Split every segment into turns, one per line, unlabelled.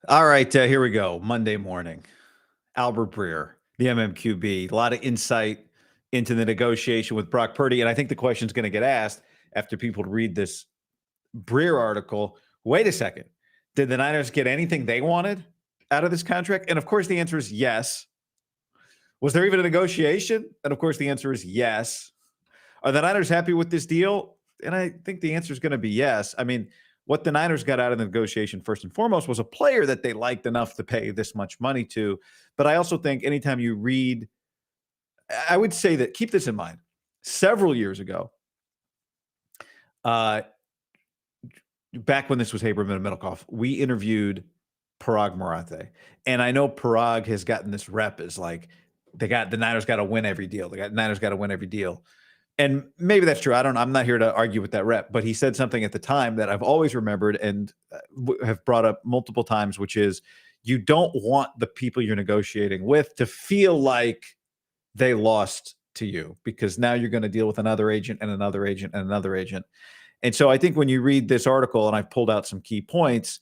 All right, here we go. Monday morning. Albert Breer, the MMQB. A lot of insight into the negotiation with Brock Purdy. And I think the question is going to get asked after people read this Breer article. Wait a second. Did the Niners get anything they wanted out of this contract? And of course, the answer is yes. Was there even a negotiation? And of course, the answer is yes. Are the Niners happy with this deal? And I think the answer is going to be yes. I mean, what the Niners got out of the negotiation first and foremost was a player that they liked enough to pay this much money to. But I also think anytime you read, I would say that keep this in mind. Several years ago, back when this was Haberman and Middlecoff, we interviewed Parag Marathe. And I know Parag has gotten this rep as like the Niners got to win every deal. The Niners got to win every deal. And maybe that's true. I'm not here to argue with that rep, but he said something at the time that I've always remembered and have brought up multiple times, which is you don't want the people you're negotiating with to feel like they lost to you, because now you're going to deal with another agent and another agent and another agent. And so I think when you read this article, and I've pulled out some key points,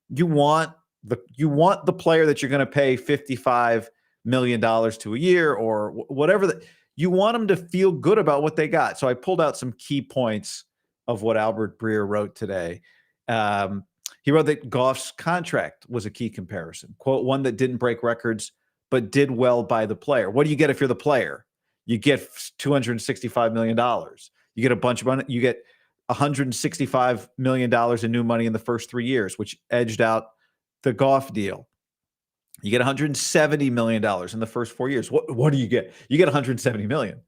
you want the player that you're going to pay $55 million to a year or whatever you want them to feel good about what they got. So I pulled out some key points of what Albert Breer wrote today. He wrote that Goff's contract was a key comparison. Quote, one that didn't break records, but did well by the player. What do you get if you're the player? You get $265 million. You get a bunch of money. You get $165 million in new money in the first 3 years, which edged out the Goff deal. You get $170 million in the first 4 years. What do you get? You get $170 million.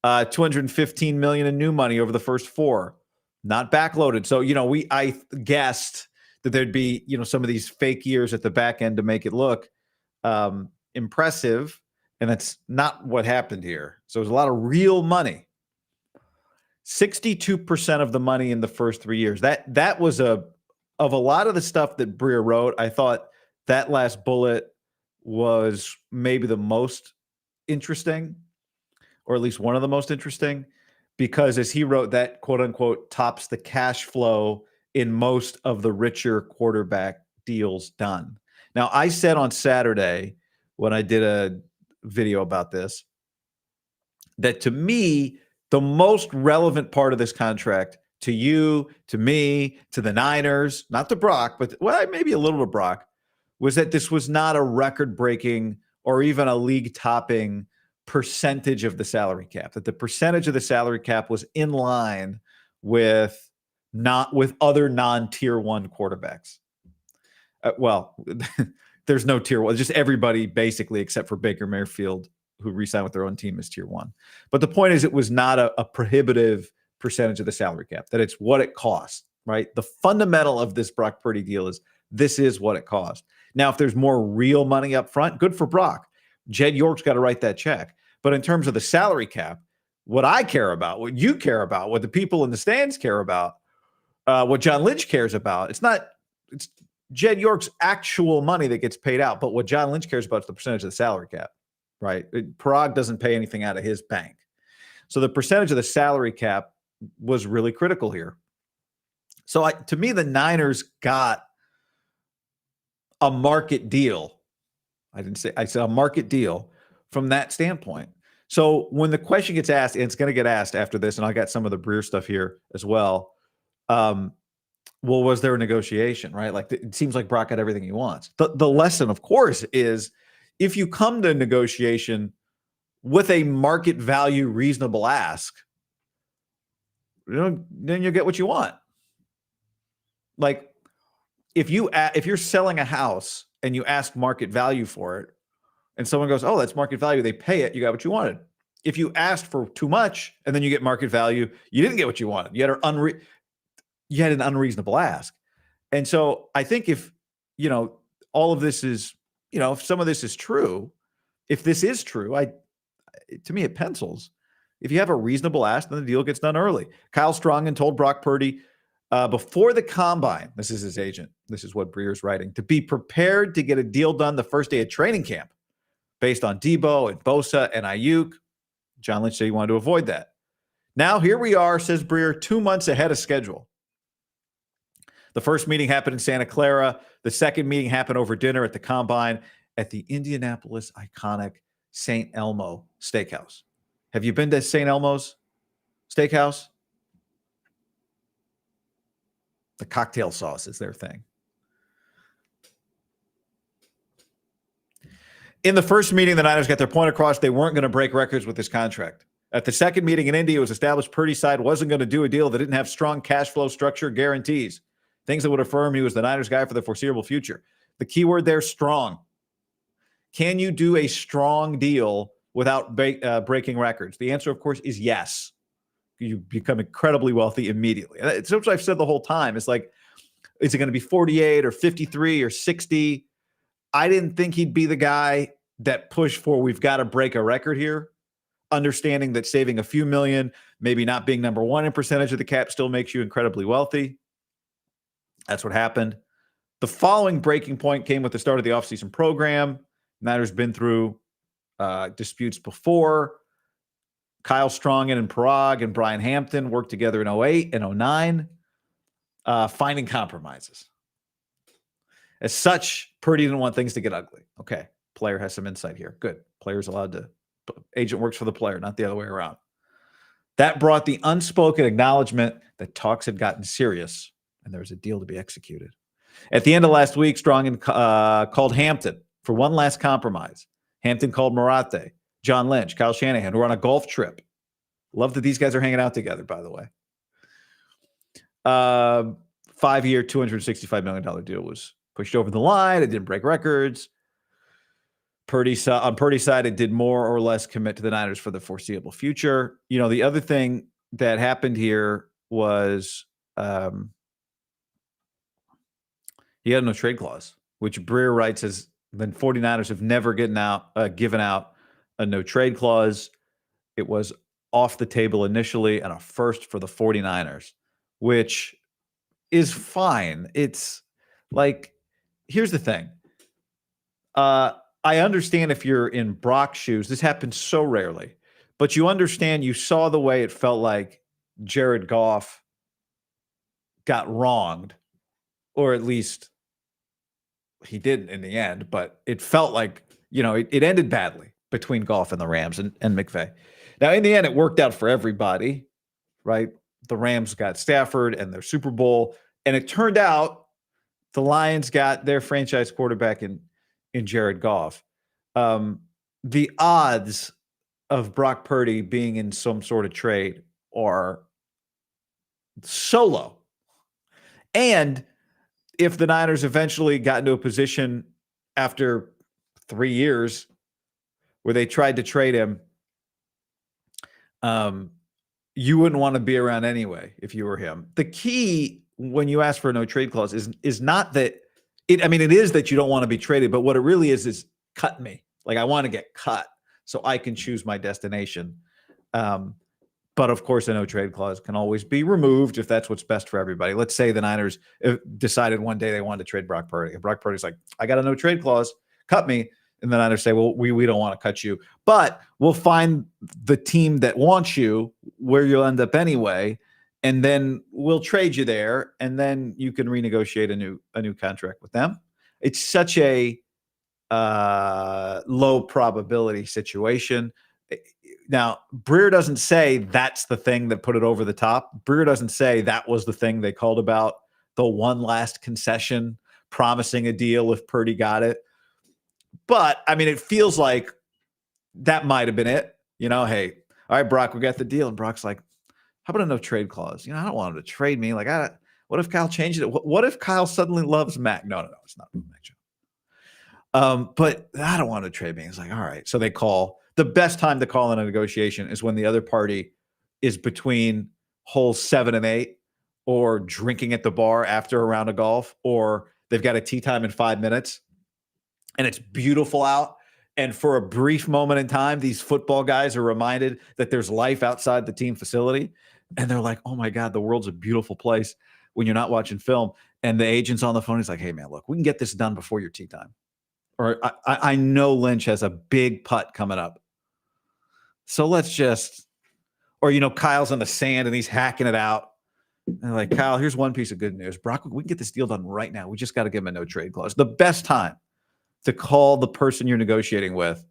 $215 million in new money over the first 4, not backloaded. So, I guessed that there'd be, some of these fake years at the back end to make it look impressive. And that's not what happened here. So there's a lot of real money. 62% of the money in the first 3 years. That was of a lot of the stuff that Breer wrote. I thought that last bullet was maybe the most interesting, or at least one of the most interesting, because as he wrote, that quote unquote tops the cash flow in most of the richer quarterback deals done. Now, I said on Saturday when I did a video about this, that to me, the most relevant part of this contract, to you, to me, to the Niners, not to Brock, but maybe a little to Brock, was that this was not a record-breaking or even a league-topping percentage of the salary cap, that the percentage of the salary cap was in line with other non-tier one quarterbacks. There's no tier one, just everybody basically except for Baker Mayfield, who re-signed with their own team, is tier one. But the point is, it was not a prohibitive percentage of the salary cap, that it's what it cost, right? The fundamental of this Brock Purdy deal is this is what it cost. Now, if there's more real money up front, good for Brock. Jed York's got to write that check. But in terms of the salary cap, what I care about, what you care about, what the people in the stands care about, what John Lynch cares about, it's Jed York's actual money that gets paid out. But what John Lynch cares about is the percentage of the salary cap, right? Parag doesn't pay anything out of his bank. So the percentage of the salary cap was really critical here. So to me, the Niners got a market deal. I said a market deal from that standpoint. So when the question gets asked, and it's going to get asked after this, and I got some of the Breer stuff here as well. Well, was there a negotiation, right? Like, it seems like Brock got everything he wants. The lesson, of course, is if you come to negotiation with a market value reasonable ask, then you'll get what you want. Like, if you're selling a house and you ask market value for it, and someone goes, "Oh, that's market value," they pay it, you got what you wanted. If you asked for too much and then you get market value, you didn't get what you wanted. You had an unreasonable ask. And so I think if, all of this is, if some of this is true, if this is true, to me, it pencils. If you have a reasonable ask, then the deal gets done early. Kyle Strongen told Brock Purdy before the combine, this is his agent, this is what Breer's writing, to be prepared to get a deal done the first day of training camp based on Debo and Bosa and Ayuk. John Lynch said he wanted to avoid that. Now, here we are, says Breer, 2 months ahead of schedule. The first meeting happened in Santa Clara. The second meeting happened over dinner at the Combine at the Indianapolis iconic St. Elmo Steakhouse. Have you been to St. Elmo's Steakhouse? The cocktail sauce is their thing. In the first meeting, the Niners got their point across. They weren't going to break records with this contract. At the second meeting in Indy, it was established Purdy's side wasn't going to do a deal that didn't have strong cash flow structure guarantees, things that would affirm he was the Niners guy for the foreseeable future. The key word there, strong. Can you do a strong deal without breaking records? The answer, of course, is yes. You become incredibly wealthy immediately. It's what I've said the whole time. It's like, is it going to be 48 or 53 or 60? I didn't think he'd be the guy that pushed for we've got to break a record here, understanding that saving a few million, maybe not being number one in percentage of the cap still makes you incredibly wealthy. That's what happened. The following breaking point came with the start of the offseason program. Niners been through disputes before. Kyle Strongen and Parag and Brian Hampton worked together in 08 and 09, finding compromises. As such, Purdy didn't want things to get ugly. Okay, player has some insight here. Good. Player's allowed to, agent works for the player, not the other way around. That brought the unspoken acknowledgement that talks had gotten serious and there was a deal to be executed. At the end of last week, Strongen called Hampton for one last compromise. Hampton called Marathe, John Lynch, Kyle Shanahan, who are on a golf trip. Love that these guys are hanging out together, by the way. 5-year, $265 million deal was pushed over the line. It didn't break records. On Purdy's side, it did more or less commit to the Niners for the foreseeable future. You know, the other thing that happened here was he had no trade clause, which Breer writes as the 49ers have never given out a no trade clause. It was off the table initially and a first for the 49ers, which is fine. It's like, here's the thing. I understand if you're in Brock's shoes, this happens so rarely, but you understand, you saw the way it felt like Jared Goff got wronged, or at least he didn't in the end, but it felt like, you know, it ended badly between Goff and the Rams and McVay. Now, in the end, it worked out for everybody, right? The Rams got Stafford and their Super Bowl, and it turned out the Lions got their franchise quarterback in Jared Goff. The odds of Brock Purdy being in some sort of trade are so low. And if the Niners eventually got into a position after 3 years where they tried to trade him, you wouldn't want to be around anyway if you were him. The key when you ask for a no trade clause is not that it is that you don't want to be traded, but what it really is cut me. Like, I want to get cut so I can choose my destination. But of course, a no trade clause can always be removed if that's what's best for everybody. Let's say the Niners decided one day they wanted to trade Brock Purdy, and Brock Purdy's like, I got a no trade clause, cut me. And the Niners say, well, we don't want to cut you, but we'll find the team that wants you where you'll end up anyway, and then we'll trade you there, and then you can renegotiate a new contract with them. It's such a low probability situation. Now, Breer doesn't say that's the thing that put it over the top. Breer doesn't say that was the thing they called about the one last concession, promising a deal if Purdy got it. But, I mean, it feels like that might have been it. You know, hey, all right, Brock, we got the deal. And Brock's like, how about a no trade clause? You know, I don't want him to trade me. Like, what if Kyle changes it? What if Kyle suddenly loves Mac? No, it's not Mac Jones. But I don't want to trade me. It's like, all right. So they call. The best time to call in a negotiation is when the other party is between holes 7 and 8, or drinking at the bar after a round of golf, or they've got a tee time in 5 minutes and it's beautiful out. And for a brief moment in time, these football guys are reminded that there's life outside the team facility. And they're like, oh my God, the world's a beautiful place when you're not watching film. And the agent's on the phone. He's like, hey man, look, we can get this done before your tee time. Or I know Lynch has a big putt coming up. So let's just, or, you know, Kyle's on the sand and he's hacking it out. And like, Kyle, here's one piece of good news. Brock, we can get this deal done right now. We just got to give him a no trade clause. The best time to call the person you're negotiating with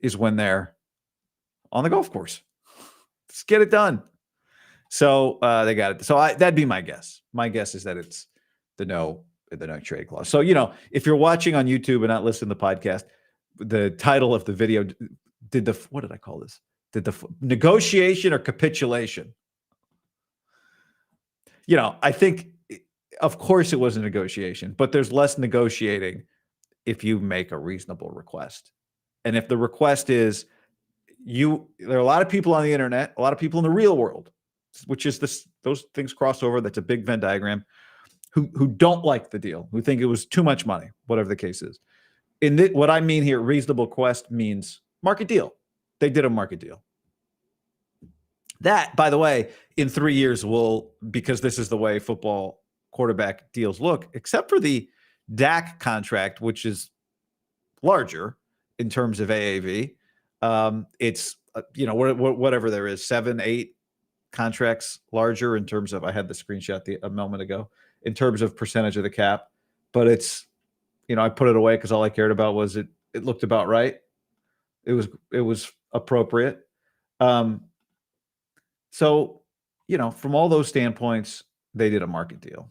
is when they're on the golf course. Let's get it done. So they got it. So that'd be my guess. My guess is that it's the no trade clause. So, if you're watching on YouTube and not listening to the podcast, the title of the video what did I call this? Did the negotiation or capitulation? I think, of course, it was a negotiation, but there's less negotiating if you make a reasonable request. And if the request is there are a lot of people on the internet, a lot of people in the real world, which is those things cross over. That's a big Venn diagram, who don't like the deal, who think it was too much money, whatever the case is. What I mean here, reasonable request means market deal. They did a market deal. That, by the way, in 3 years because this is the way football quarterback deals look, except for the Dak contract, which is larger in terms of AAV. It's, whatever there is, 7, 8 contracts larger in terms of, I had the screenshot a moment ago, in terms of percentage of the cap. But it's, I put it away because all I cared about was it looked about right. It was appropriate. So, from all those standpoints, they did a market deal.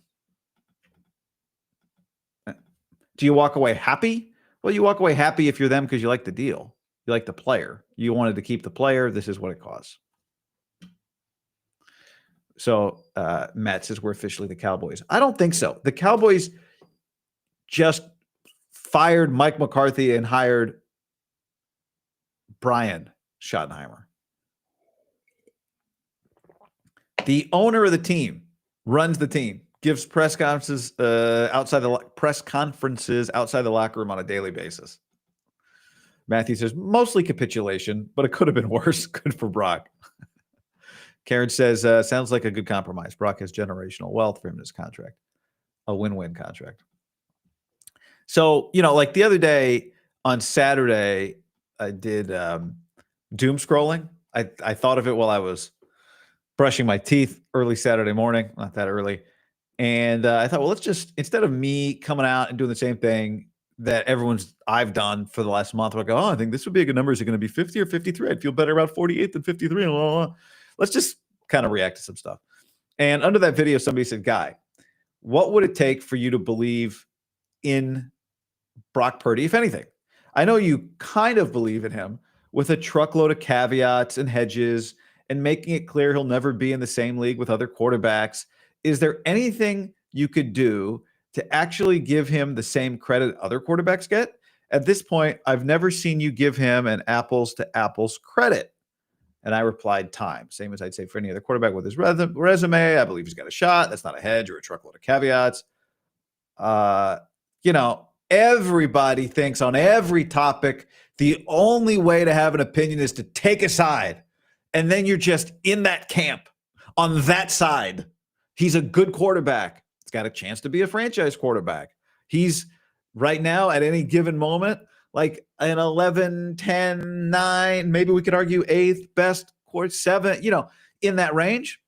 Do you walk away happy? Well, you walk away happy if you're them because you like the deal. You like the player. You wanted to keep the player. This is what it costs. So Matt says we're officially the Cowboys. I don't think so. The Cowboys just fired Mike McCarthy and hired Brian Schottenheimer. The owner of the team runs the team, gives press conferences outside the locker room on a daily basis. Matthew says mostly capitulation, but it could have been worse. Good for Brock. Karen says sounds like a good compromise. Brock has generational wealth for him in his contract, a win-win contract. So like the other day on Saturday, I did doom scrolling. I thought of it while I was brushing my teeth early Saturday morning, not that early. And I thought, well, let's just, instead of me coming out and doing the same thing that I've done for the last month, I go, I think this would be a good number. Is it going to be 50 or 53? I'd feel better about 48 than 53. Blah, blah, blah. Let's just kind of react to some stuff. And under that video, somebody said, Guy, what would it take for you to believe in Brock Purdy, if anything? I know you kind of believe in him with a truckload of caveats and hedges and making it clear he'll never be in the same league with other quarterbacks. Is there anything you could do to actually give him the same credit other quarterbacks get? At this point, I've never seen you give him an apples to apples credit. And I replied, time. Same as I'd say for any other quarterback with his resume. I believe he's got a shot. That's not a hedge or a truckload of caveats. Everybody thinks on every topic, the only way to have an opinion is to take a side. And then you're just in that camp on that side. He's a good quarterback. He's got a chance to be a franchise quarterback. He's right now at any given moment, like an 11, 10, 9, maybe we could argue 8th best quarter, 7, in that range.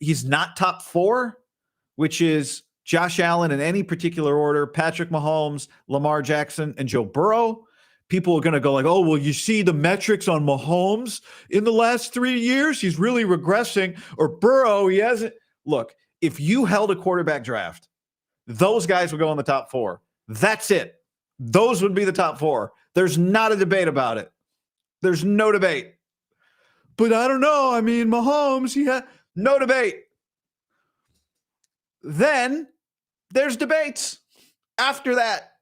He's not top 4, which is Josh Allen in any particular order, Patrick Mahomes, Lamar Jackson, and Joe Burrow. People are going to go like, oh, well, you see the metrics on Mahomes in the last 3 years? He's really regressing. Or Burrow, he hasn't. Look, if you held a quarterback draft, those guys would go in the top 4. That's it. Those would be the top 4. There's not a debate about it. There's no debate. But I don't know. I mean, Mahomes, he had no debate. Then there's debates. After that,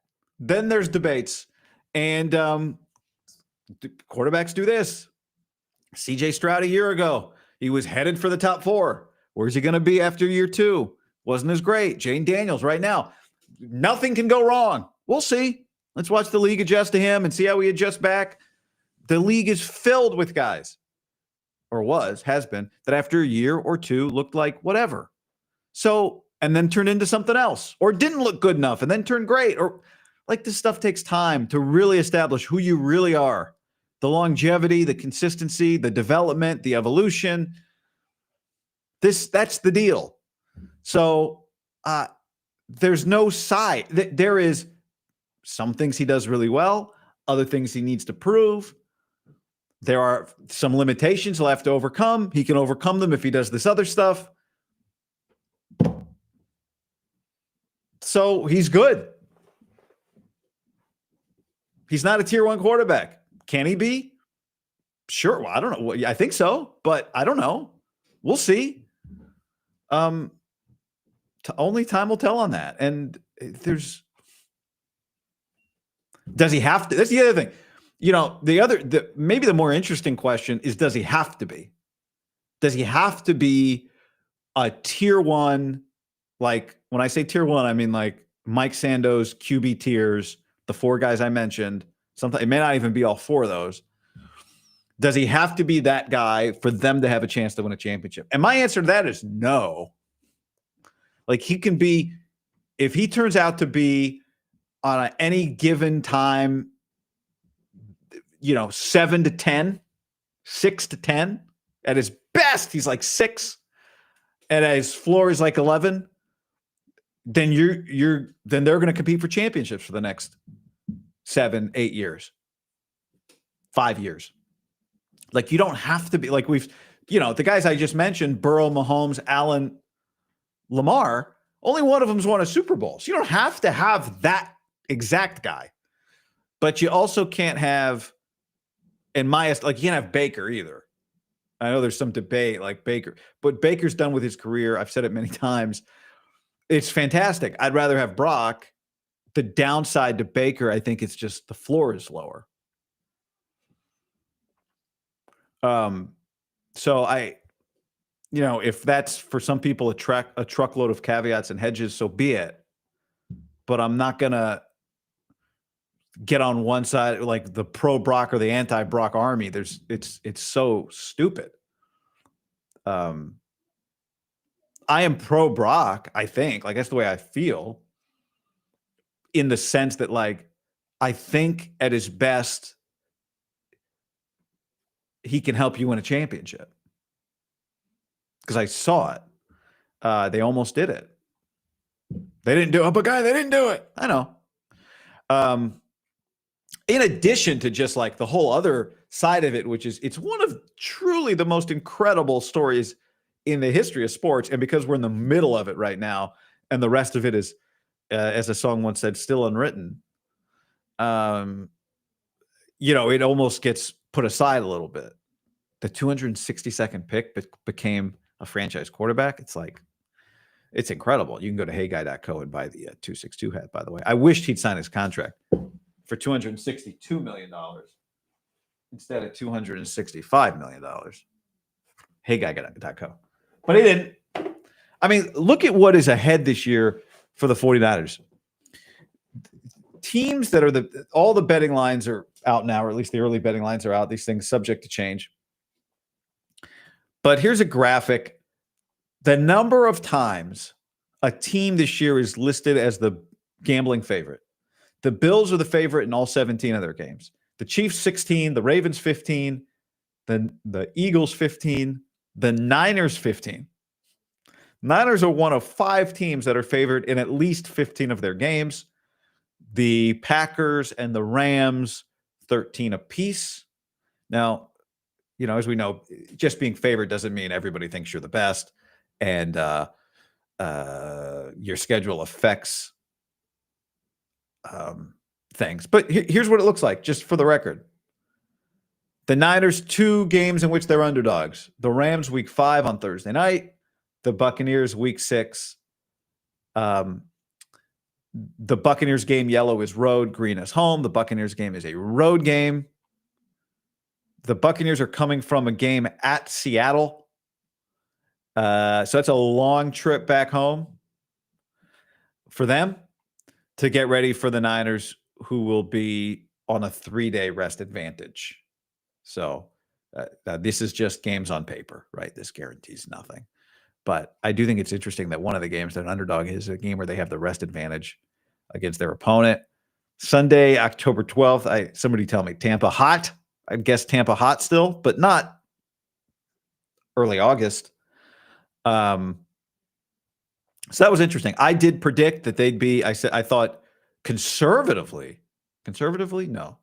then there's debates. And quarterbacks do this. CJ Stroud a year ago, he was headed for the top 4. Where's he going to be after year 2? Wasn't as great. Jane Daniels right now. Nothing can go wrong. We'll see. Let's watch the league adjust to him and see how he adjusts back. The league is filled with guys, or has been, that after a year or 2 looked like whatever. So, and then turned into something else, or didn't look good enough and then turned great, or like this stuff takes time to really establish who you really are. The longevity, the consistency, the development, the evolution. That's the deal. So there's no side. There is some things he does really well, other things he needs to prove. There are some limitations he'll have to overcome. He can overcome them if he does this other stuff. So he's good. He's not a tier 1 quarterback. Can he be? Sure. Well, I don't know. I think so, but I don't know. We'll see. Only time will tell on that. And does he have to? That's the other thing. Maybe the more interesting question is, does he have to be? Does he have to be a tier 1? Like, when I say tier 1, I mean like Mike Sando's QB tiers, the 4 guys I mentioned. Sometimes it may not even be all 4 of those. Does he have to be that guy for them to have a chance to win a championship? And my answer to that is no. Like, he can be, if he turns out to be on any given time, 7 to 10, 6 to 10. At his best, he's like 6. And at his floor is like 11. Then then they're going to compete for championships for the next 7, 8 years, 5 years. Like, you don't have to be like the guys I just mentioned, Burrow, Mahomes, Allen, Lamar, only one of them's won a Super Bowl. So you don't have to have that exact guy, but you also can't have, you can't have Baker either. I know there's some debate like Baker, but Baker's done with his career. I've said it many times. It's fantastic. I'd rather have Brock. The downside to Baker, I think it's just the floor is lower. So if that's for some people a truckload of caveats and hedges, so be it. But I'm not gonna get on one side, like the pro Brock or the anti Brock army. It's so stupid. I am pro Brock. I think that's the way I feel, in the sense that I think at his best, he can help you win a championship. Because I saw it. They almost did it. They didn't do it, but they didn't do it. I know. In addition to just the whole other side of it, which is it's one of truly the most incredible stories in the history of sports. And because we're in the middle of it right now, and the rest of it is, as a song once said, still unwritten, it almost gets put aside a little bit. The 262nd pick became a franchise quarterback. It's incredible. You can go to heyguy.co and buy the 262 hat, by the way. I wished he'd sign his contract for $262 million instead of $265 million. Heyguy.co. But he didn't. I mean, look at what is ahead this year for the 49ers. Teams that are all the betting lines are out now, or at least the early betting lines are out. These things subject to change. But here's a graphic. The number of times a team this year is listed as the gambling favorite. The Bills are the favorite in all 17 of their games. The Chiefs 16, the Ravens 15, the Eagles 15, the Niners 15. Niners are one of 5 teams that are favored in at least 15 of their games. The Packers and the Rams 13 apiece. Now, as we know, just being favored doesn't mean everybody thinks you're the best, and your schedule affects things. But here's what it looks like, just for the record. The Niners, 2 games in which they're underdogs. The Rams, week 5 on Thursday night. The Buccaneers, week 6. The Buccaneers game, yellow is road, green is home. The Buccaneers game is a road game. The Buccaneers are coming from a game at Seattle. So that's a long trip back home for them to get ready for the Niners, who will be on a 3-day rest advantage. So this is just games on paper, right? This guarantees nothing. But I do think it's interesting that one of the games that an underdog is a game where they have the rest advantage against their opponent. Sunday, October 12th. Somebody tell me, Tampa hot? I guess Tampa hot still, but not early August. So that was interesting. I did predict that they'd be, I thought conservatively, no,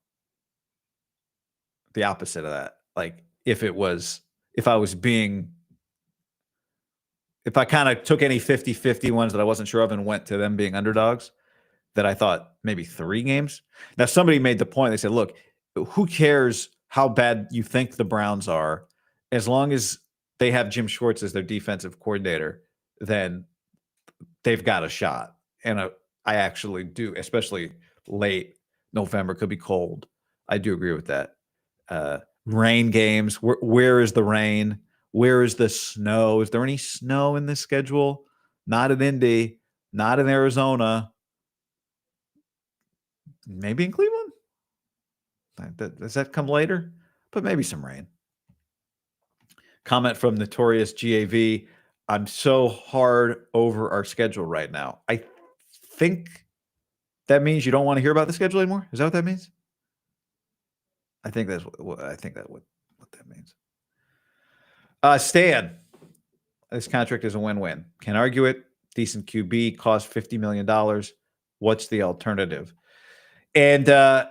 the opposite of that. Like if I kind of took any 50-50 ones that I wasn't sure of and went to them being underdogs, that I thought maybe 3 games. Now, somebody made the point. They said, look, who cares how bad you think the Browns are? As long as they have Jim Schwartz as their defensive coordinator, then they've got a shot. And I actually do, especially late November, could be cold. I do agree with that. Rain games. Where is the rain? Where is the snow? Is there any snow in this schedule? Not in Indy, not in Arizona. Maybe in Cleveland. Does that come later? But maybe some rain. Comment from Notorious GAV. I'm so hard over our schedule right now. I think that means you don't want to hear about the schedule anymore. Is that what that means? I think that's what that means. Stan, this contract is a win-win. Can't argue it. Decent QB, cost $50 million. What's the alternative? And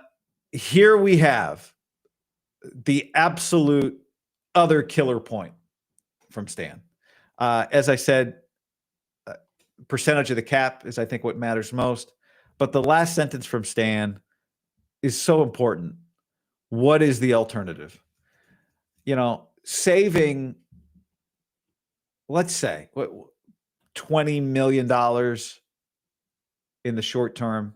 here we have the absolute other killer point from Stan. As I said, percentage of the cap is, I think, what matters most. But the last sentence from Stan is so important. What is the alternative? Saving, let's say, $20 million in the short term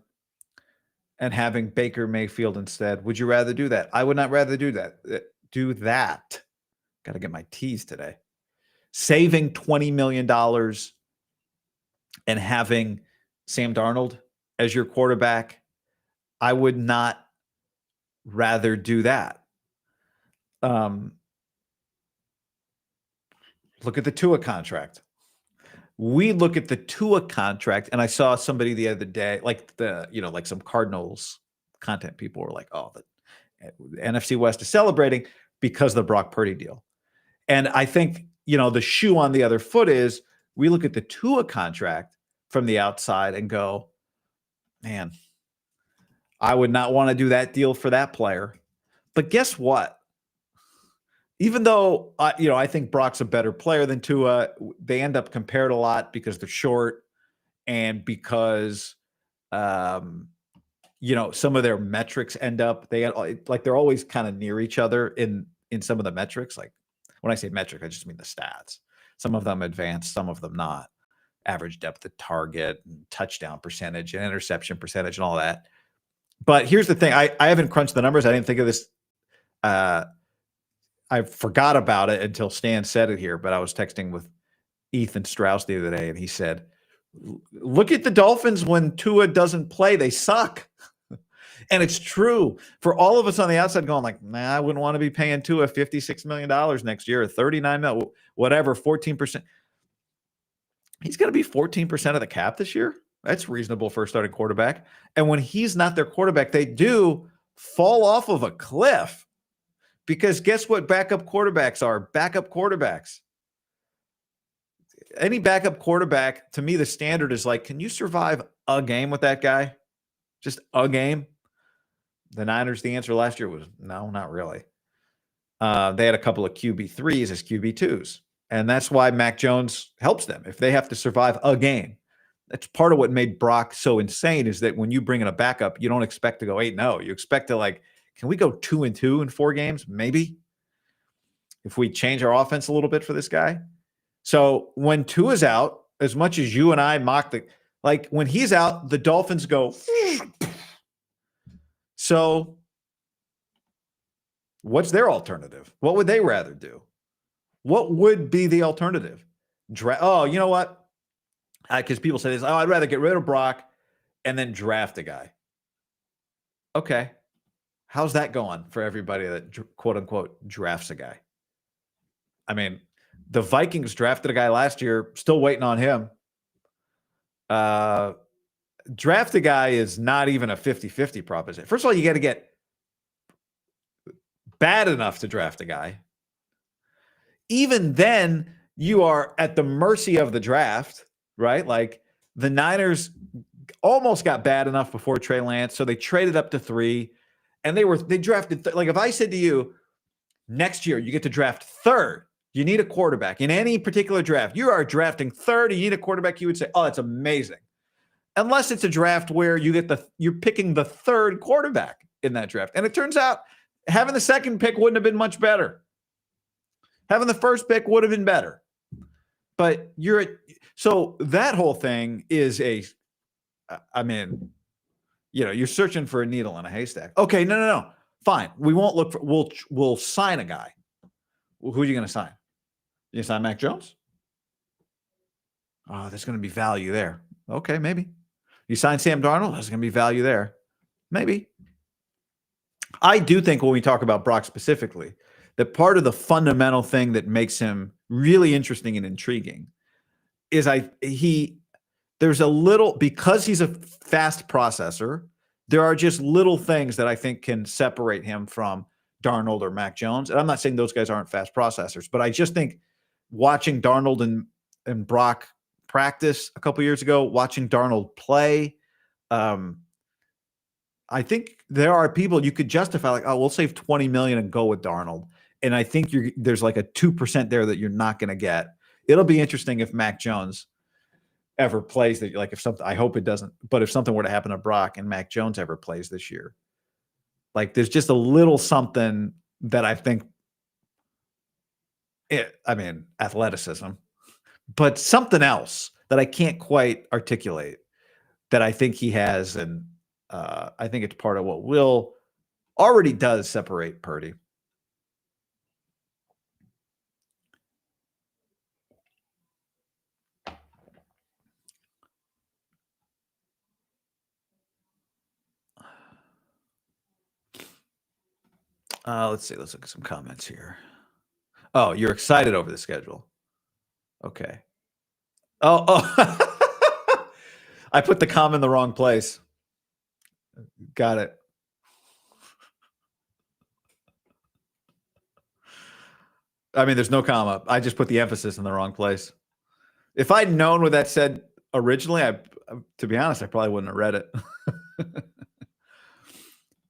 and having Baker Mayfield instead. Would you rather do that? I would not rather do that. Got to get my T's today. Saving $20 million and having Sam Darnold as your quarterback, I would not rather do that. Look at the Tua contract. We look at the Tua contract, and I saw somebody the other day, like some Cardinals content people were like, oh, the NFC West is celebrating because of the Brock Purdy deal. And I think, the shoe on the other foot is we look at the Tua contract from the outside and go, man, I would not want to do that deal for that player. But guess what? Even though, I think Brock's a better player than Tua, they end up compared a lot because they're short and because, some of their metrics end up, they're always kind of near each other in some of the metrics. Like when I say metric, I just mean the stats. Some of them advanced, some of them not. Average depth of target, and touchdown percentage, and interception percentage, and all that. But here's the thing. I haven't crunched the numbers. I didn't think of this. I forgot about it until Stan said it here, but I was texting with Ethan Strauss the other day, and he said, look at the Dolphins when Tua doesn't play. They suck. And it's true. For all of us on the outside going like, nah, I wouldn't want to be paying Tua $56 million next year, or $39 million, whatever, 14%. He's going to be 14% of the cap this year. That's reasonable for a starting quarterback. And when he's not their quarterback, they do fall off of a cliff. Because guess what backup quarterbacks are? Backup quarterbacks. Any backup quarterback, to me, the standard is like, can you survive a game with that guy? Just a game? The Niners, the answer last year was no, not really. They had a couple of QB3s as QB2s. And that's why Mac Jones helps them. If they have to survive a game, that's part of what made Brock so insane, is that when you bring in a backup, you don't expect to go 8-0. You expect to can we go 2-2 in 4 games? Maybe. If we change our offense a little bit for this guy. So when Tua's out, as much as you and I mock when he's out, the Dolphins go. So what's their alternative? What would they rather do? What would be the alternative? Oh, you know what? Because people say this, I'd rather get rid of Brock and then draft a guy. Okay. How's that going for everybody that, quote unquote, drafts a guy? I mean, the Vikings drafted a guy last year, still waiting on him. Draft a guy is not even a 50-50 proposition. First of all, you got to get bad enough to draft a guy. Even then, you are at the mercy of the draft, right? Like the Niners almost got bad enough before Trey Lance, so they traded up to 3, and they drafted like if I said to you, next year you get to draft 3rd, you need a quarterback in any particular draft. You are drafting 3rd, you need a quarterback. You would say, "Oh, that's amazing." Unless it's a draft where you're picking the 3rd quarterback in that draft, and it turns out having the 2nd pick wouldn't have been much better. Having the 1st pick would have been better. But so that whole thing is I mean, you're searching for a needle in a haystack. Okay, no. Fine. We won't look for, we'll sign a guy. Well, who are you going to sign? You sign Mac Jones? Oh, there's going to be value there. Okay, maybe. You sign Sam Darnold? There's going to be value there. Maybe. I do think when we talk about Brock specifically, that part of the fundamental thing that makes him really interesting and intriguing is there's a little, because he's a fast processor, there are just little things that I think can separate him from Darnold or Mac Jones. And I'm not saying those guys aren't fast processors, but I just think watching Darnold and Brock practice a couple years ago, watching Darnold play, I think there are people you could justify like, oh, we'll save $20 million and go with Darnold. And I think there's like a 2% there that you're not going to get. It'll be interesting if Mac Jones ever plays that. Like if something, I hope it doesn't, but if something were to happen to Brock and Mac Jones ever plays this year, like there's just a little something that I think, athleticism, but something else that I can't quite articulate that I think he has. And I think it's part of what Will already does separate Purdy. Let's see. Let's look at some comments here. Oh, you're excited over the schedule. Okay. Oh. I put the comma in the wrong place. Got it. I mean, there's no comma. I just put the emphasis in the wrong place. If I'd known what that said originally, to be honest, I probably wouldn't have read it.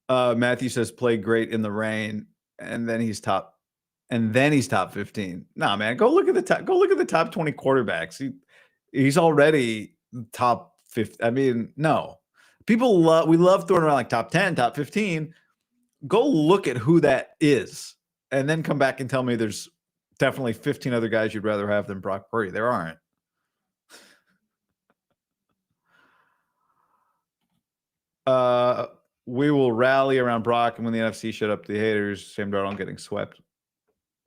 Matthew says play great in the rain, and then he's top 15. Nah, man, go look at the top 20 quarterbacks. He's already top 50. I mean, no. We love throwing around like top 10, top 15. Go look at who that is, and then come back and tell me there's definitely 15 other guys you'd rather have than Brock Purdy. There aren't. We will rally around Brock, and when the NFC shut up the haters, Sam Darnold getting swept.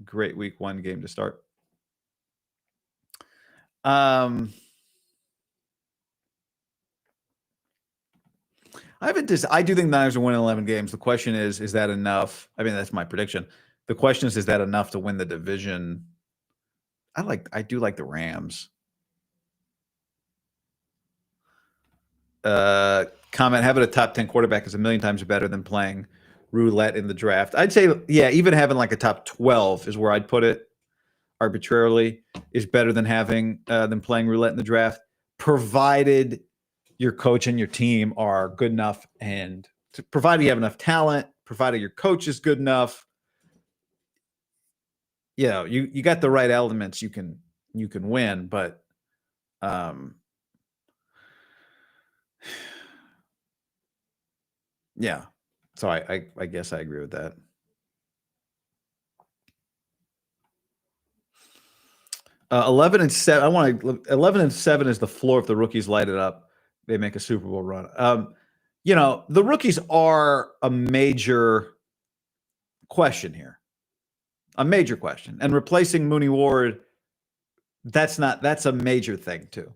Great week 1 game to start. I do think the Niners are winning 11 games. The question is that enough? I mean, that's my prediction. The question is that enough to win the division? I do like the Rams. Comment, having a top 10 quarterback is a million times better than playing roulette in the draft. I'd say, yeah, even having like a top 12 is where I'd put it arbitrarily, is better than playing roulette in the draft, provided your coach and your team are good enough, and provided you have enough talent, provided your coach is good enough. You got the right elements, you can win, but yeah. So I guess I agree with that. 11-7. 11-7 is the floor. If the rookies light it up, they make a Super Bowl run. The rookies are a major question here. A major question. And replacing Mooney Ward, that's a major thing too.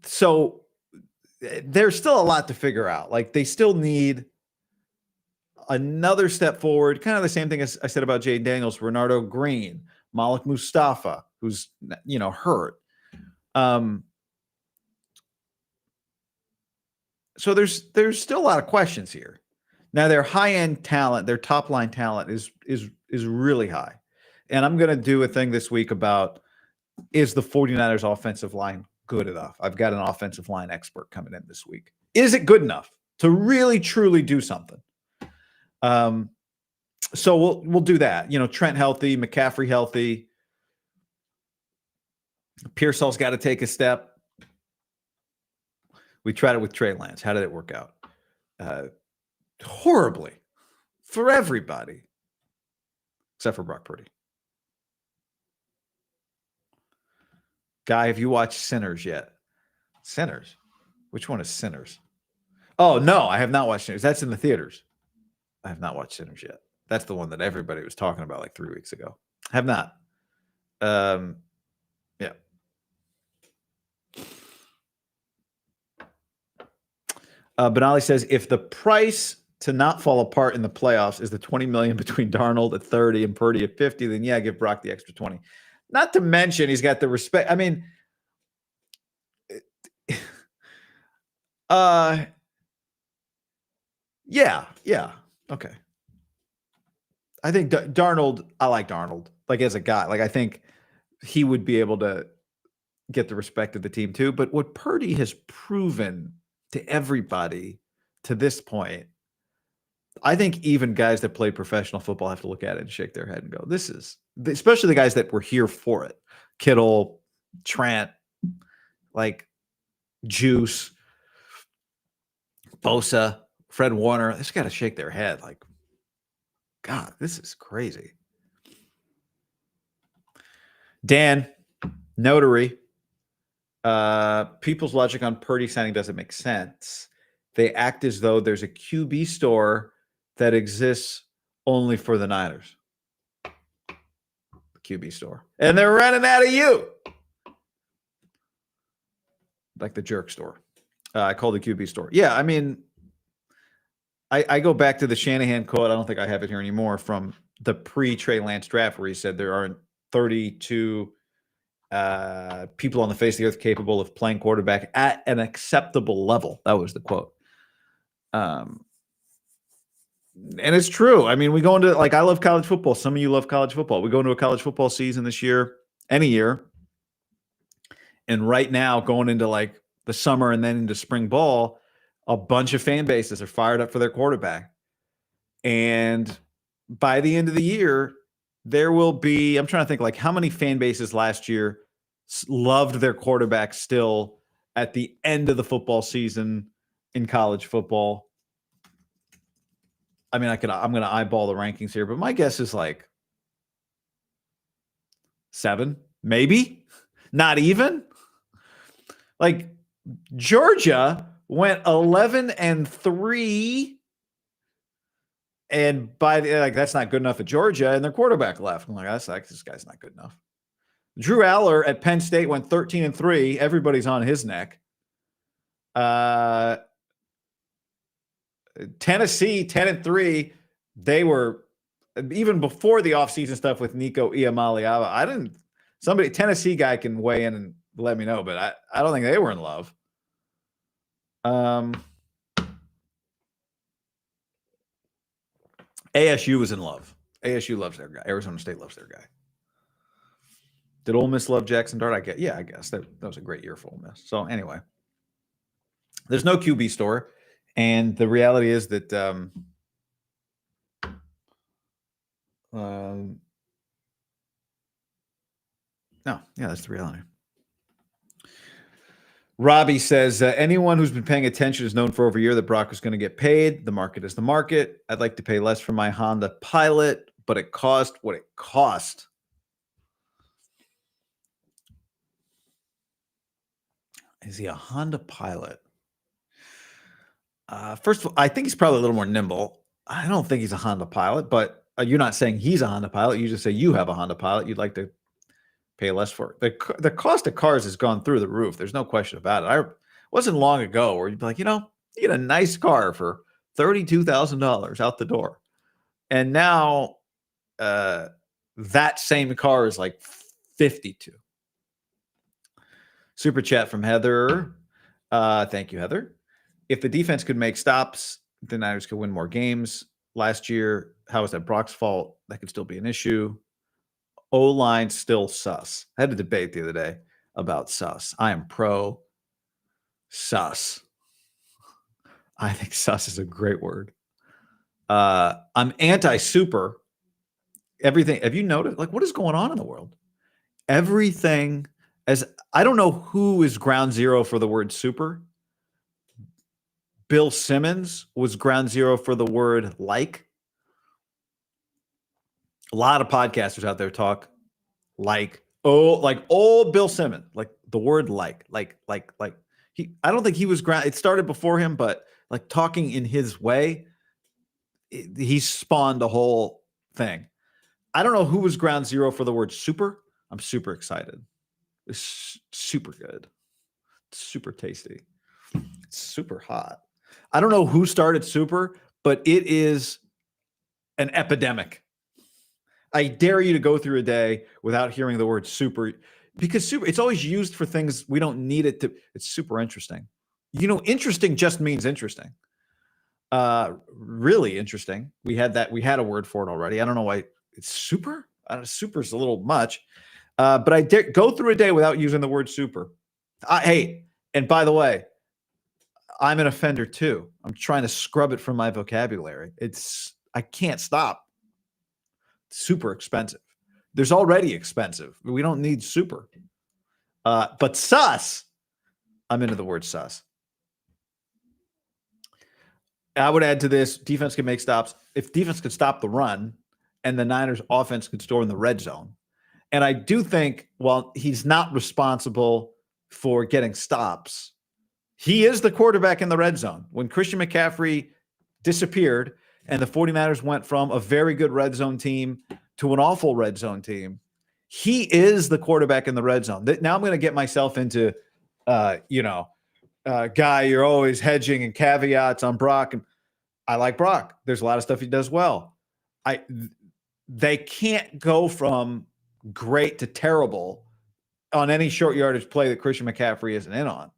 So there's still a lot to figure out. Like they still need another step forward. Kind of the same thing as I said about Jay Daniels, Renardo Green, Malik Mustafa, who's hurt. So there's still a lot of questions here. Now their high-end talent, their top-line talent is really high. And I'm going to do a thing this week about, is the 49ers offensive line good enough? I've got an offensive line expert coming in this week. Is it good enough to really, truly do something? So we'll do that. Trent healthy, McCaffrey healthy. Pearsall's got to take a step. We tried it with Trey Lance. How did it work out? Horribly for everybody, except for Brock Purdy. Guy, have you watched Sinners yet? Sinners? Which one is Sinners? Oh, no, I have not watched Sinners. That's in the theaters. I have not watched Sinners yet. That's the one that everybody was talking about like 3 weeks ago. I have not. Yeah. Benali says, if the price to not fall apart in the playoffs is the $20 million between Darnold at 30 and Purdy at 50, then yeah, give Brock the extra 20. Not to mention he's got the respect. I mean, yeah. Okay. I think Darnold, I like Darnold, like as a guy. Like I think he would be able to get the respect of the team too. But what Purdy has proven to everybody to this point, I think even guys that play professional football have to look at it and shake their head and go, this is, especially the guys that were here for it. Kittle, Trent, like Juice, Bosa, Fred Warner, they just got to shake their head like, God, this is crazy. Dan, Notary, people's logic on Purdy signing doesn't make sense. They act as though there's a QB store that exists only for the Niners. The QB store. And they're running out of you. Like the jerk store. I call the QB store. Yeah, I mean, I go back to the Shanahan quote. I don't think I have it here anymore from the pre-Trey Lance draft where he said there aren't 32 people on the face of the earth capable of playing quarterback at an acceptable level. That was the quote. And it's true. I mean, we go into, like, I love college football. Some of you love college football. We go into a college football season this year, any year. And right now, going into like the summer and then into spring ball, a bunch of fan bases are fired up for their quarterback. And by the end of the year, there will be, I'm trying to think, like, how many fan bases last year loved their quarterback still at the end of the football season in college football. I mean, I'm going to eyeball the rankings here, but my guess is like 7, maybe not even. Like Georgia went 11-3, and by the, like, that's not good enough at Georgia, and their quarterback left. I'm like, this guy's not good enough. Drew Aller at Penn State went 13-3. Everybody's on his neck. Tennessee 10-3. They were, even before the offseason stuff with Nico Iamaleava. Tennessee guy can weigh in and let me know, but I don't think they were in love. ASU was in love. ASU loves their guy. Arizona State loves their guy. Did Ole Miss love Jackson Dart? I guess that was a great year for Ole Miss. So anyway, there's no QB store, and the reality is that that's the reality. Robbie says, anyone who's been paying attention has known for over a year that Brock was going to get paid. The market is the market. I'd like to pay less for my Honda Pilot, but it cost what it cost. Is he a Honda Pilot? First of all, I think he's probably a little more nimble. I don't think he's a Honda Pilot, but you're not saying he's a Honda Pilot. You just say you have a Honda Pilot. You'd like to pay less for it. The cost of cars has gone through the roof. There's no question about it. It wasn't long ago where you'd be like, you get a nice car for $32,000 out the door. And now that same car is like 52. Super chat from Heather. Thank you, Heather. If the defense could make stops, the Niners could win more games. Last year, how is that Brock's fault? That could still be an issue. O-line still sus. I had a debate the other day about sus. I am pro sus. I think sus is a great word. I'm anti-super. Everything. Have you noticed? Like, what is going on in the world? Everything as I don't know who is ground zero for the word super. Bill Simmons was ground zero for the word like. A lot of podcasters out there talk like old Bill Simmons, like the word like. I don't think he was ground. It started before him, but like talking in his way, he spawned the whole thing. I don't know who was ground zero for the word super. I'm super excited. It's super good. It's super tasty. It's super hot. I don't know who started super, but it is an epidemic. I dare you to go through a day without hearing the word super, because super, it's always used for things we don't need it to. It's super interesting. You know, interesting just means interesting. Really interesting. We had a word for it already. I don't know why it's super. Super is a little much. But I dare go through a day without using the word super. Hey, and by the way, I'm an offender too. I'm trying to scrub it from my vocabulary. I can't stop. Super expensive. There's already expensive. We don't need super. But sus, I'm into the word sus. I would add to this, defense can make stops. If defense could stop the run and the Niners offense could score in the red zone. And I do think while he's not responsible for getting stops, he is the quarterback in the red zone. When Christian McCaffrey disappeared and the 49ers went from a very good red zone team to an awful red zone team, he is the quarterback in the red zone. Now I'm going to get myself into, guy, you're always hedging and caveats on Brock. And I like Brock. There's a lot of stuff he does well. They can't go from great to terrible on any short yardage play that Christian McCaffrey isn't in on.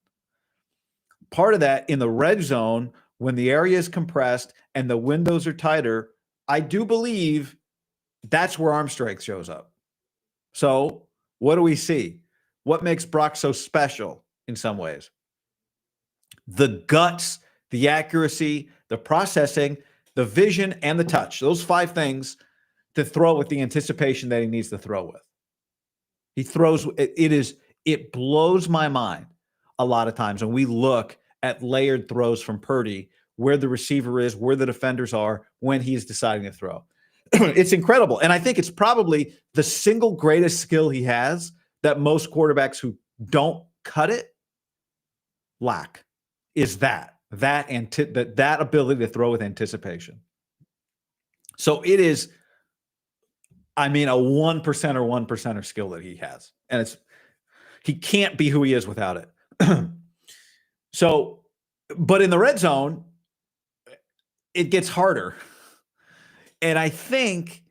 Part of that in the red zone, when the area is compressed and the windows are tighter, I do believe that's where arm strength shows up. So what do we see? What makes Brock so special in some ways? The guts, the accuracy, the processing, the vision, and the touch. Those 5 things to throw with the anticipation that he needs to throw with. He throws, it blows my mind a lot of times when we look at layered throws from Purdy, where the receiver is, where the defenders are, when he's deciding to throw. It's incredible. And I think it's probably the single greatest skill he has that most quarterbacks who don't cut it lack, is that ability to throw with anticipation. So it is, a 1% or 1%er skill that he has. And he can't be who he is without it. So, but in the red zone, it gets harder. And I think,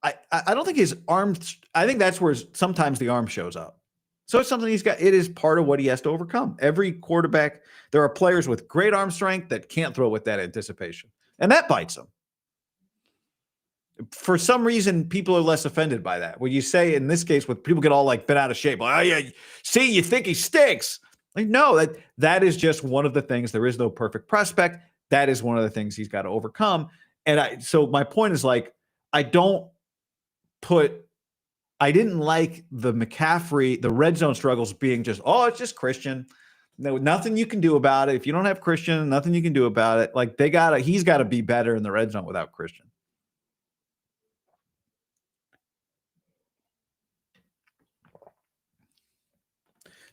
I don't think his arms, I think that's where sometimes the arm shows up. So it's something it is part of what he has to overcome. Every quarterback, there are players with great arm strength that can't throw with that anticipation. And that bites them. For some reason, people are less offended by that. When you say, in this case, when people get all like bent out of shape, like, oh yeah, see, you think he stinks. Like, no, that is just one of the things. There is no perfect prospect. That is one of the things he's got to overcome. And so my point is, like, I didn't like the McCaffrey, the red zone struggles being just, oh, it's just Christian. No, nothing you can do about it. If you don't have Christian, nothing you can do about it. Like, he's got to be better in the red zone without Christian.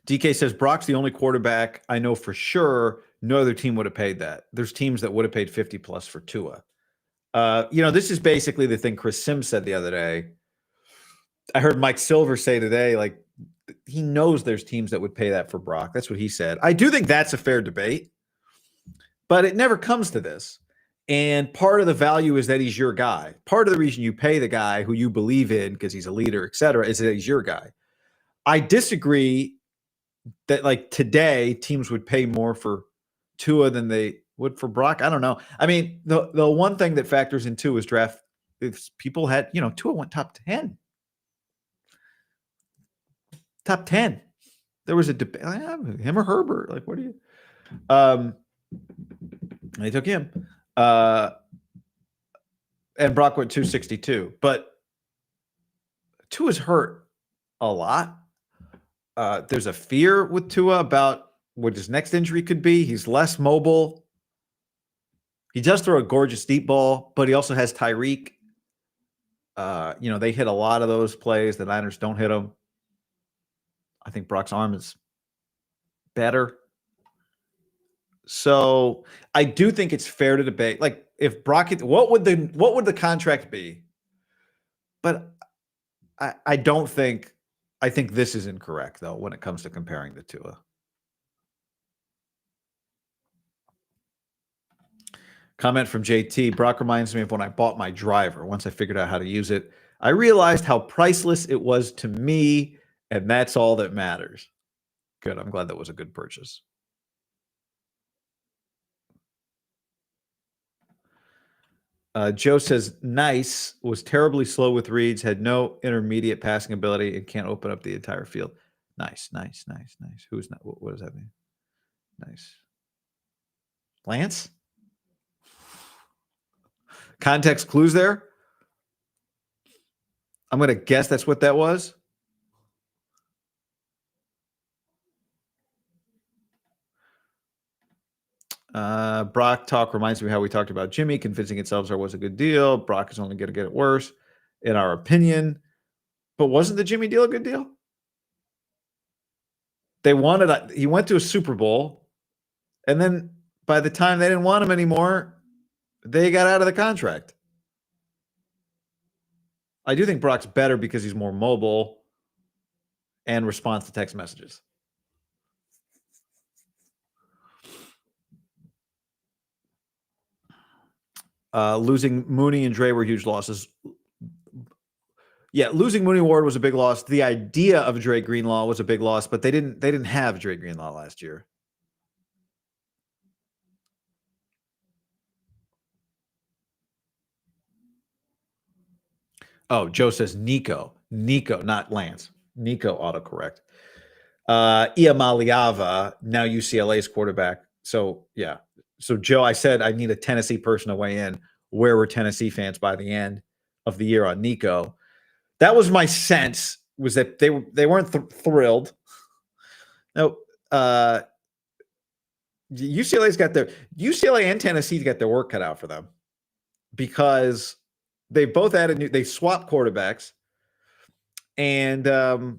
DK says, Brock's the only quarterback I know for sure no other team would have paid that. There's teams that would have paid 50 plus for Tua. This is basically the thing Chris Sims said the other day. I heard Mike Silver say today, like, he knows there's teams that would pay that for Brock. That's what he said. I do think that's a fair debate, but it never comes to this. And part of the value is that he's your guy. Part of the reason you pay the guy who you believe in because he's a leader, et cetera, is that he's your guy. I disagree that, like, today teams would pay more for Tua than they would for Brock. I don't know. I mean, the one thing that factors in too is draft. If people had, Tua went top 10 top 10. There was a debate, him or Herbert. Like, what do you? And they took him. And Brock went 262. But Tua's hurt a lot. There's a fear with Tua about what his next injury could be. He's less mobile. He does throw a gorgeous deep ball, but he also has Tyreek. They hit a lot of those plays. The Niners don't hit them. I think Brock's arm is better. So I do think it's fair to debate. Like, if Brock, what would the contract be? But I don't think. I think this is incorrect, though, when it comes to comparing the Tua. Comment from JT. Brock reminds me of when I bought my driver. Once I figured out how to use it, I realized how priceless it was to me, and that's all that matters. Good. I'm glad that was a good purchase. Joe says, nice, was terribly slow with reads, had no intermediate passing ability, and can't open up the entire field. Nice. Who's not? What does that mean? Nice. Lance? Context clues there? I'm going to guess that's what that was. Brock talk reminds me how we talked about Jimmy. Convincing itself was a good deal. Brock is only going to get it worse, in our opinion. But wasn't the Jimmy deal a good deal? They wanted. He went to a Super Bowl, and then by the time they didn't want him anymore, they got out of the contract. I do think Brock's better because he's more mobile and responds to text messages. Losing Mooney and Dre were huge losses. Yeah, losing Mooney Ward was a big loss. The idea of Dre Greenlaw was a big loss, but they didn't have Dre Greenlaw last year. Oh, Joe says Nico, not Lance. Nico autocorrect. Iamaliava, now UCLA's quarterback. So, yeah. So, Joe, I said I need a Tennessee person to weigh in. Where were Tennessee fans by the end of the year on Nico? That was my sense, was that they weren't thrilled. No, UCLA and Tennessee's got their work cut out for them, because they both they swapped quarterbacks, and now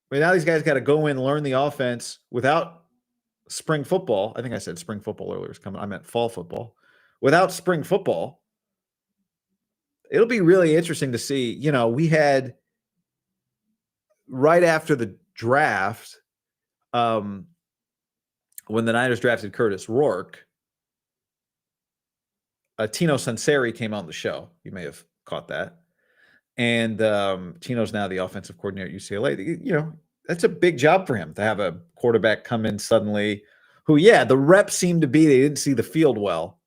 these guys got to go in, learn the offense without spring football. I think I said spring football earlier is coming. I meant fall football. Without spring football, it'll be really interesting to see. We had right after the draft, when the Niners drafted Curtis Rourke, Tino Sunseri came on the show. You may have caught that. And Tino's now the offensive coordinator at UCLA. That's a big job for him to have a quarterback come in suddenly who, the reps seemed to be they didn't see the field well.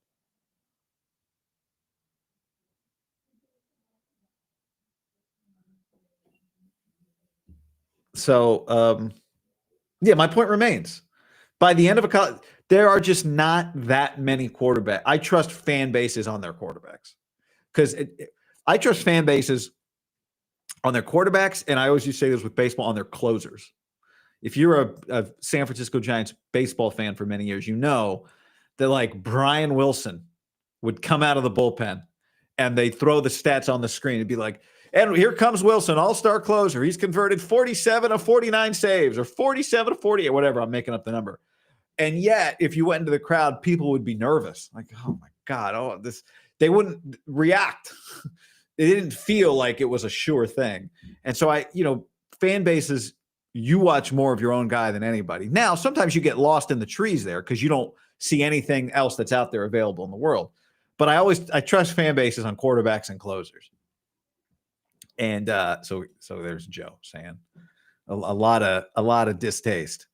So, my point remains. By the end of a college, there are just not that many quarterbacks. I trust fan bases on their quarterbacks, because I trust fan bases on their quarterbacks, and I always used to say this with baseball, on their closers. If you're a San Francisco Giants baseball fan for many years, you know that, like, Brian Wilson would come out of the bullpen and they throw the stats on the screen. It'd be like, and here comes Wilson, all-star closer. He's converted 47 of 49 saves, or 47 of 48, whatever. I'm making up the number. And yet, if you went into the crowd, people would be nervous. Like, oh my God, they wouldn't react. It didn't feel like it was a sure thing. And so fan bases, you watch more of your own guy than anybody. Now, sometimes you get lost in the trees there because you don't see anything else that's out there available in the world. But I trust fan bases on quarterbacks and closers. And so there's Joe saying a lot of distaste.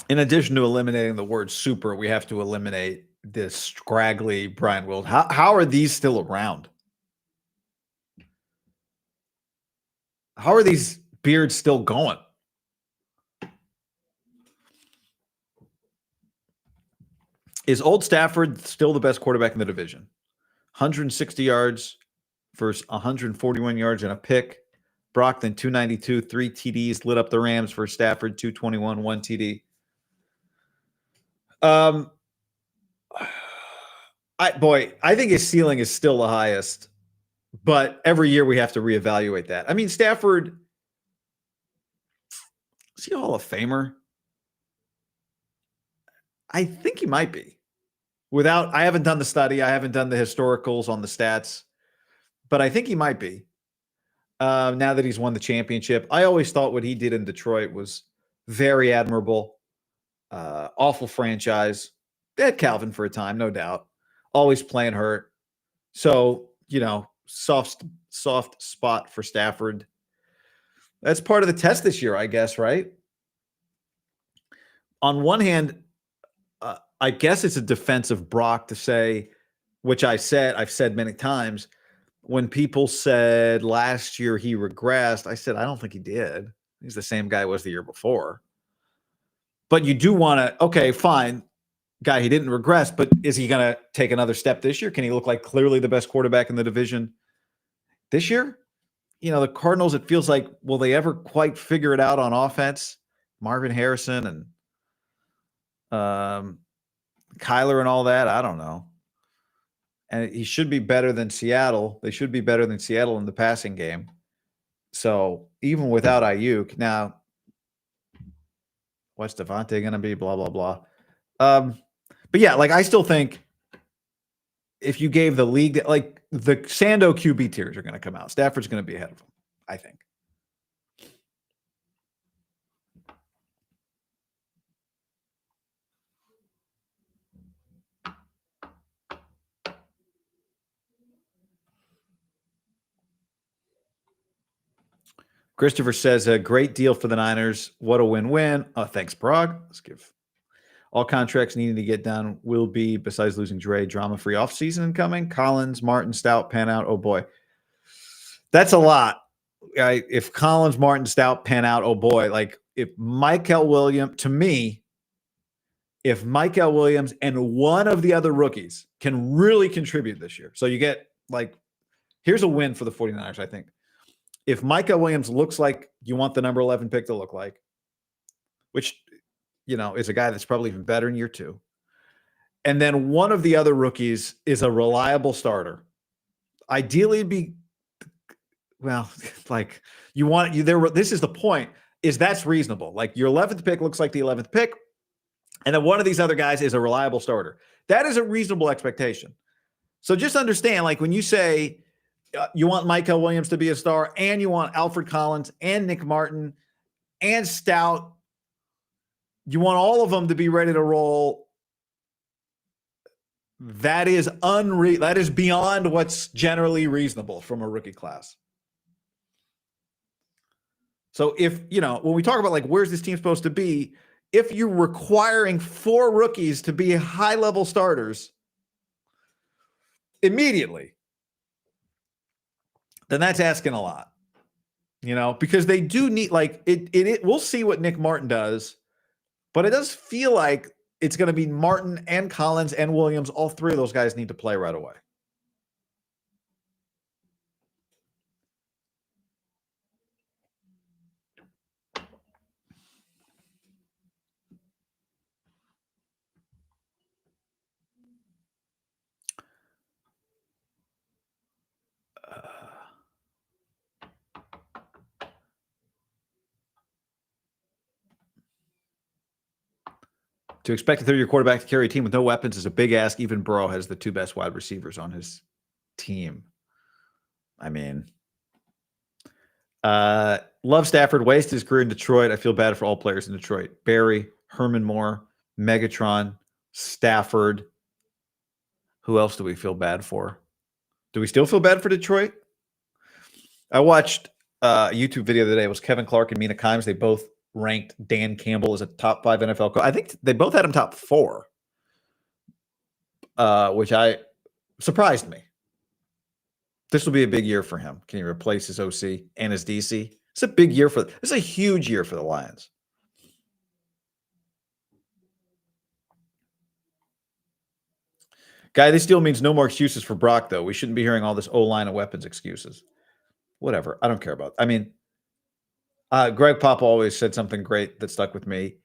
In addition to eliminating the word super, we have to eliminate this scraggly Brian Wills. How are these still around? How are these beards still going? Is Old Stafford still the best quarterback in the division? 160 yards versus 141 yards and a pick. Brockton, 292, 3 TDs, lit up the Rams for Stafford, 221, 1 TD. I think his ceiling is still the highest, but every year we have to reevaluate that. I mean, Stafford, is he a Hall of Famer? I think he might be. I haven't done the study. I haven't done the historicals on the stats, but I think he might be. Now that he's won the championship, I always thought what he did in Detroit was very admirable. Awful franchise. They had Calvin for a time, no doubt. Always playing hurt. So, soft spot for Stafford. That's part of the test this year, I guess, right? On one hand, I guess it's a defense of Brock to say, which I've said many times, when people said last year he regressed, I said, I don't think he did. He's the same guy he was the year before. But you do want to, okay, fine, guy, he didn't regress, but is he going to take another step this year? Can he look like clearly the best quarterback in the division this year? The Cardinals, it feels like, will they ever quite figure it out on offense? Marvin Harrison and Kyler and all that, I don't know. And he should be better than Seattle. They should be better than Seattle in the passing game. So even without Ayuk, now what's Devontae going to be? Blah, blah, blah. But yeah, I still think if you gave the league, the Sando QB tiers are going to come out. Stafford's going to be ahead of them, I think. Christopher says, a great deal for the Niners. What a win-win. Oh, thanks, Prague. Let's give all contracts needing to get done will be, besides losing Dre, drama-free offseason incoming. Collins, Martin, Stout, pan out. Oh, boy. That's a lot. If Collins, Martin, Stout, pan out, oh, boy. If Michael Williams, to me, if Michael Williams and one of the other rookies can really contribute this year. So you get, here's a win for the 49ers, I think. If Micah Williams looks like you want the number 11 pick to look like, which, is a guy that's probably even better in year 2, and then one of the other rookies is a reliable starter, ideally it'd be, this is the point, is that's reasonable. Your 11th pick looks like the 11th pick, and then one of these other guys is a reliable starter. That is a reasonable expectation. So just understand, when you say, you want Michael Williams to be a star, and you want Alfred Collins and Nick Martin and Stout. You want all of them to be ready to roll. That is that is beyond what's generally reasonable from a rookie class. So if, when we talk about where's this team supposed to be, if you're requiring 4 rookies to be high-level starters immediately, then that's asking a lot, because they do need, we'll see what Nick Martin does, but it does feel like it's going to be Martin and Collins and Williams. All 3 of those guys need to play right away. To expect a third-year quarterback to carry a team with no weapons is a big ask. Even Burrow has the 2 best wide receivers on his team. I mean, love Stafford. Wasted his career in Detroit. I feel bad for all players in Detroit. Barry, Herman Moore, Megatron, Stafford. Who else do we feel bad for? Do we still feel bad for Detroit? I watched a YouTube video the other day. It was Kevin Clark and Mina Kimes. They both ranked Dan Campbell as a top 5 NFL coach. I think they both had him top 4. which surprised me. This will be a big year for him. Can he replace his OC and his DC? It's a big year it's a huge year for the Lions. Guy, this deal means no more excuses for Brock, though. We shouldn't be hearing all this O-line and weapons excuses. Whatever. I don't care about. I mean, Greg Pop always said something great that stuck with me.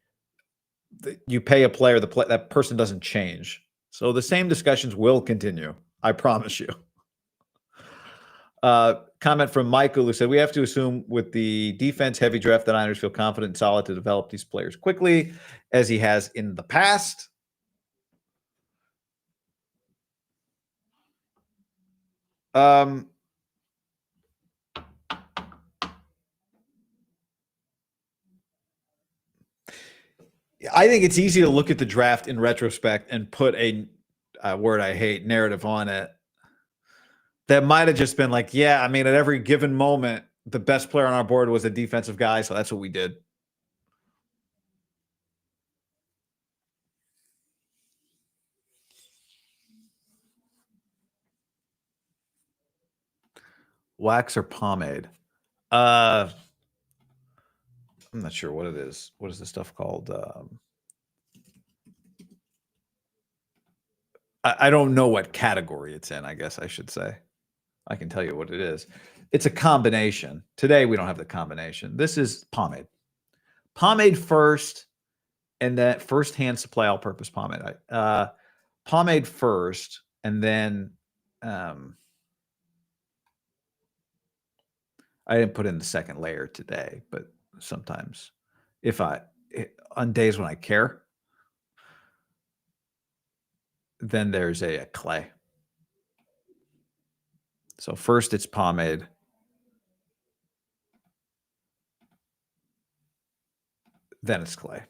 You pay a player, that person doesn't change. So the same discussions will continue. I promise you. Comment from Michael, who said, we have to assume with the defense-heavy draft, the Niners feel confident and solid to develop these players quickly, as he has in the past. I think it's easy to look at the draft in retrospect and put a word I hate, narrative on it. That might have just been like, yeah, I mean, at every given moment, the best player on our board was a defensive guy, so that's what we did. Wax or pomade? I'm not sure what it is. What is this stuff called? I don't know what category it's in, I guess I should say. I can tell you what it is. It's a combination. Today, we don't have the combination. This is pomade. Pomade first, and then first-hand supply all-purpose pomade. Pomade first, and then I didn't put in the second layer today, but sometimes on days when I care, then there's a clay. So first it's pomade. Then it's clay.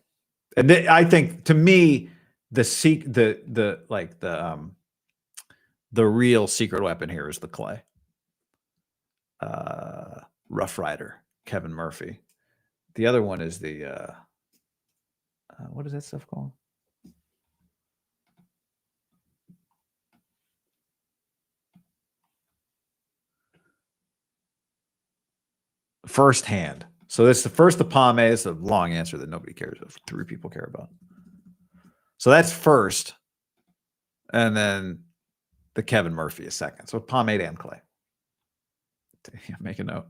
And I think, to me, the real secret weapon here is the clay. Rough Rider, Kevin Murphy. The other one is the what is that stuff called? First hand. So this is the pomade. It's a long answer that nobody cares about. 3 people care about. So that's first. And then the Kevin Murphy is second. So pomade and clay. Make a note.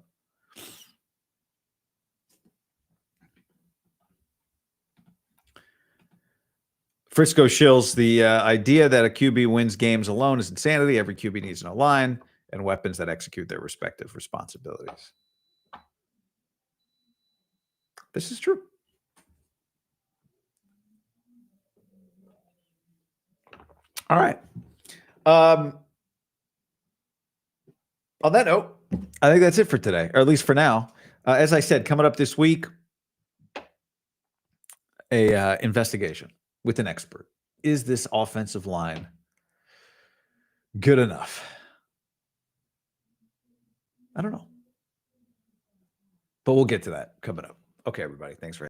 Frisco Shills, the idea that a QB wins games alone is insanity. Every QB needs an O-line and weapons that execute their respective responsibilities. This is true. All right. On that note, I think that's it for today, or at least for now. As I said, coming up this week, a investigation with an expert. Is this offensive line good enough? I don't know. But we'll get to that coming up. Okay, everybody. Thanks for